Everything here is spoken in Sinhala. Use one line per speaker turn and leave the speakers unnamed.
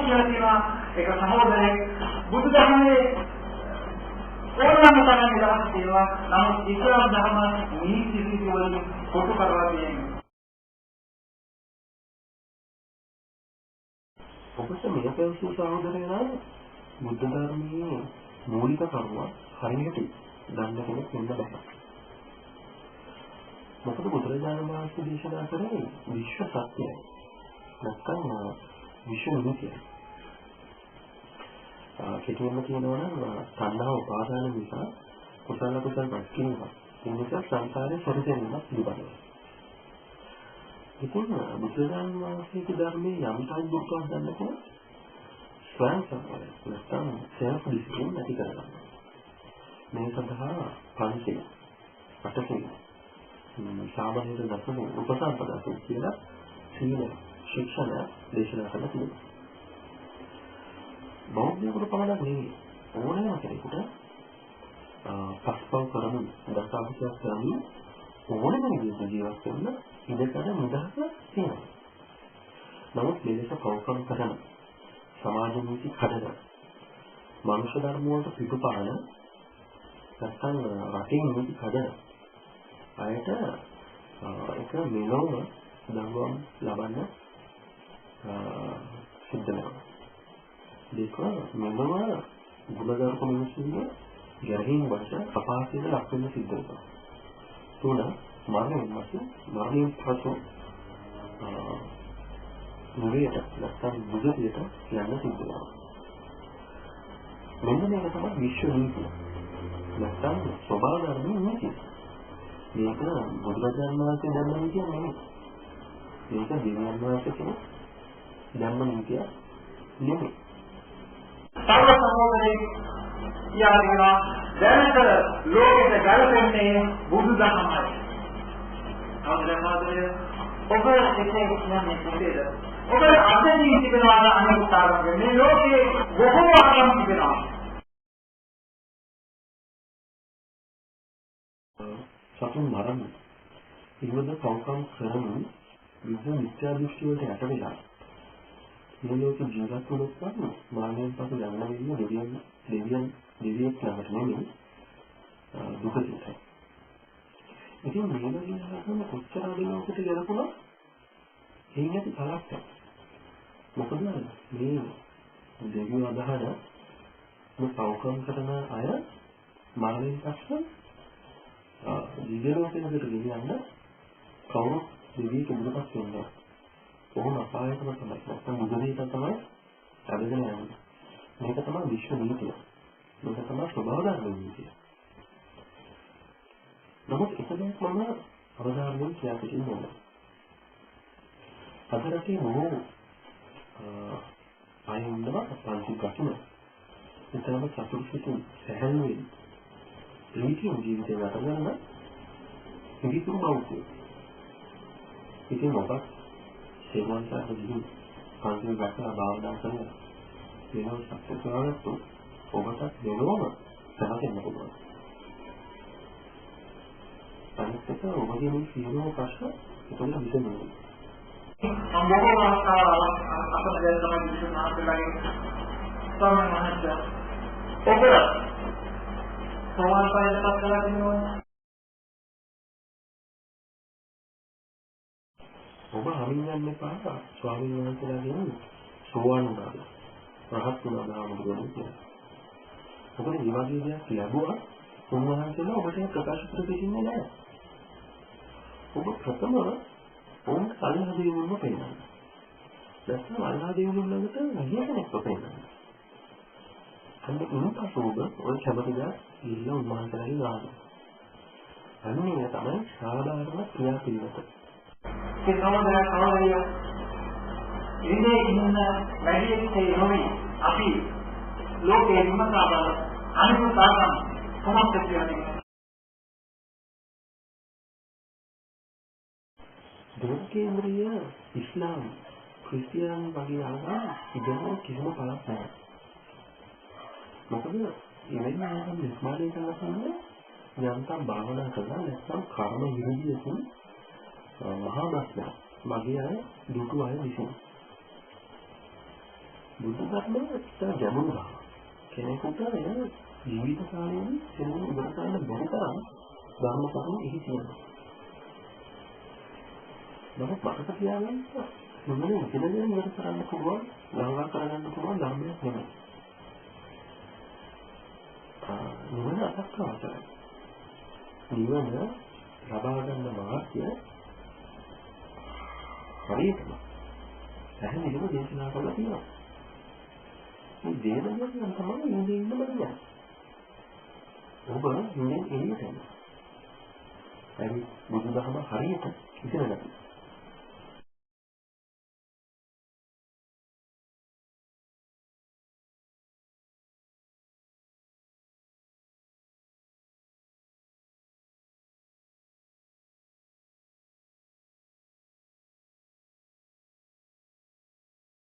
කියලා කියනවා ඒක සහෝදරයෙක් බුදුදහමේ ඕනෑම තරම් ඉලක්ක තියෙනවා. නමුත් ඉස්ලාම් ධර්ම නීති රීති වලින් කොටු කරලා තියෙනවා.
ඔබට මේ පැවසු සහෝදරයනා බුද්ධ ධර්මයේ මූලික කරුණ හරියට දන්න කෙනෙක් වෙන්න බෑ. මොකද බුදුරජාණන් වහන්සේ දේශනා කරේ විශ්ව සත්‍යය. නැත්නම් විශ්ව නීතිය. කෙටියෙන්ම කියනවා නම් තණ්හා උපාදාන නිසා කුසල රැස් කිරීම. ඒ නිසා සංසාරේ සැරිසෙන්නක් පිළිබඳව. ඉතින් බුදුරජාණන් වහන්සේගේ ධර්මයේ යම් තාක් දුක්ඛ ගන්නකොට ස්වයං සම්පූර්ණ නැත්නම් self discipline ඇති කරගන්න. මේ සඳහා පංචේ අටසේ සාමාන්‍ය දසම උපසම්පදා කියලා සීල ශික්ෂණ දේශනා කරලා තියෙනවා. බෞද්ධයෙකුට පමණක් නෙවෙයි ඕනෑම කෙනෙකුට පස්පල් කරමින් දසාවශයක් කරමින් ඕනෑම විදිහට ජීවත් වෙන්න ඉඩකඩ නිදහස තියෙනවා. නමුත් මෙලෙස කෞකම් කරන සමාජ නීති කඩන මනුෂ්‍ය ධර්ම වලට පිටුපාන නැත්නම් රටේ නීති කඩන අයට එක මෙලොව දඬුවම් ලබන්න සිද්ධ වෙනවා. දෙක මෙලොව ගුණධර්ම මිනිස්සුන්ගේ ගැරහීම් වලට අපහසුතාවයට ලක් වෙන්න සිද්ධ වෙනවා. තුන මරණයෙන් පසු නිවේද නැත්නම් බුදුතියට යන්න සිද්ධ වෙනවා. මෙන්න මේක තමයි විශ්ව නීතිය. නැත්නම් ස්වභාව ධර්මයේ නීතිය. මේක බුදුරජාණන් වහන්සේ ධර්ම නීතිය නෙමෙයි. මේක දිව්‍යඥාන වහන්සේ කියන ධර්ම නීතිය නෙමෙයි.
සර්ව සමෝධනේ කියනවා දැනට ලෝකෙට ගැලපෙන්නේ බුදුදහමයි. අවදානය ඔබ එසේ කියන්නේ මොකේද? ඔබ අදදී තිබෙනවා අනුත්තරන්නේ මේ ලෝකයේ බොහෝ ආගම් තිබෙනවා.
සතුන් මරන්න ඉවද කවුකම් කරමින් විවිධ මිත්‍යා දෘෂ්ටි වලට යට වෙලා මේ ලෝක ජීවත් වුණොත් නම් මානවයන් පසු යන්න වෙන්නේ දෙවියෙක් ළඟට නෙමෙයි දුක සිතයි. ඉතින් මේ වගේ හරහම කොච්චර අදිනවකට යනකොට හේනති කලක්. මොකද මේ දෙවියන් අදහන මේ කවුකම් කරන අය මානවයන් පසු දිව්‍යලෝකයකට ගෙනියන්න කවුරු දෙවියෙක් ඉදිරියට වෙනවා. කොහොම අපායකම තමයි. නැත්නම් මුදලීට තමයි අදගෙන යන්නේ. මේක තමයි විශ්ව නීතිය. මේක තමයි ස්වභාව ධර්ම නීතිය. නමුත් එකදයක් මම අවධානයෙන් කියා සිටින්න ඕන. අද රටේ මොහොත ආයෙන්දම පන්ති ගන්න. ඒතරම චතුර්සිතින් සැහැල්ලුවෙන් ප්‍රීතිය ජීවිතය ගත කරන පිළිතුරු බෞද්ධය. ඉතින් ඔබ සේවන්තට ගිහින් පන්ති ගන්න භාවනා කරනවා. වෙනම සත්‍ය සාරත්තු ඔබට දෙනවම සමතෙන්න පුළුවන්. අනිත් එක ඔබගේ මේ සියලුම ප්‍රශ්න එතකොට විසඳෙනවා.
සම්බෝධන අපේ තමයි විශ්වනාථලගේ සමහරවිට ඔබ සමාජයට පත් කරලා තියෙනවා.
ඔබ හරින් යන්න එපා ස්වාමීන් වහන්සේලාගෙන් සෝවාන් වුණා. රහත් වුණා කියලා. ඔබට මේ වගේ දෙයක් ලැබුවා උන්වහන්සේලා ඔබට ප්‍රකාශ කර දෙන්නේ නැහැ. ඔබ ප්‍රථම ඔවුන් අල්ලාහ දෙවියන්ව පෙන්නනවා. දැන් අල්ලාහ දෙවියන් ළඟට නැගෙනෙක් පෙන්නනවා. අන්න ඉන්නපසු ඔබ ඔය කැමතිදා ඉන්න උන්වහන්සේලාගේ ලාභ. අන්නේ තමයි සාධාරණ ක්‍රියාපිළිවෙත.
ඒ සමහරවිට ඉන්නේ ඉන්න වැඩිහිටියේ නොවේ. අපි ලෝකයේ ඉන්නකම අනිත් ආගම් කොහොමද කියන්නේ?
දුර්කේන්ද්‍රීය ඉස්ලාම් ක්‍රිස්තියානි වගේ ආගම් ඉගෙන කිසිම බලක් නැහැ. මොකද ඉවෙන් ආගම් නිර්මාණය කරනකොට යන්තම් භාවනා කරලා නැත්නම් කර්ම විරෝධීකින් මහා බස්නා මගේ අය දුටු අය විසින් බුදු ධර්මයේ ගැඹුරු බව. කෙනෙකුට එන ජීවිත කාලයේදී සියලුම ඉවර කරන්න බැරි තරම් ධර්ම කරුණු එහි තියෙනවා. නමුත් මතක තියාගන්න මොනවාද ඉගෙනගෙන ඉවර කරන්න පුළුවන්, ළඟා කරගන්න පුළුවන් ධර්මයක් නෙමෙයි. නිවන අසක්කවසයි. නිවන ලබා ගන්න මාර්ගය හරියටම පැහැදිලිව දේශනා කරලා තියෙනවා. මේ දේශනාවෙන් තමයි ඉන්නේ ඉන්න බෑ. ඔබ ඉන්නේ එළියට. හරි බුදුදහම හරියට ඉගෙන ගන්න.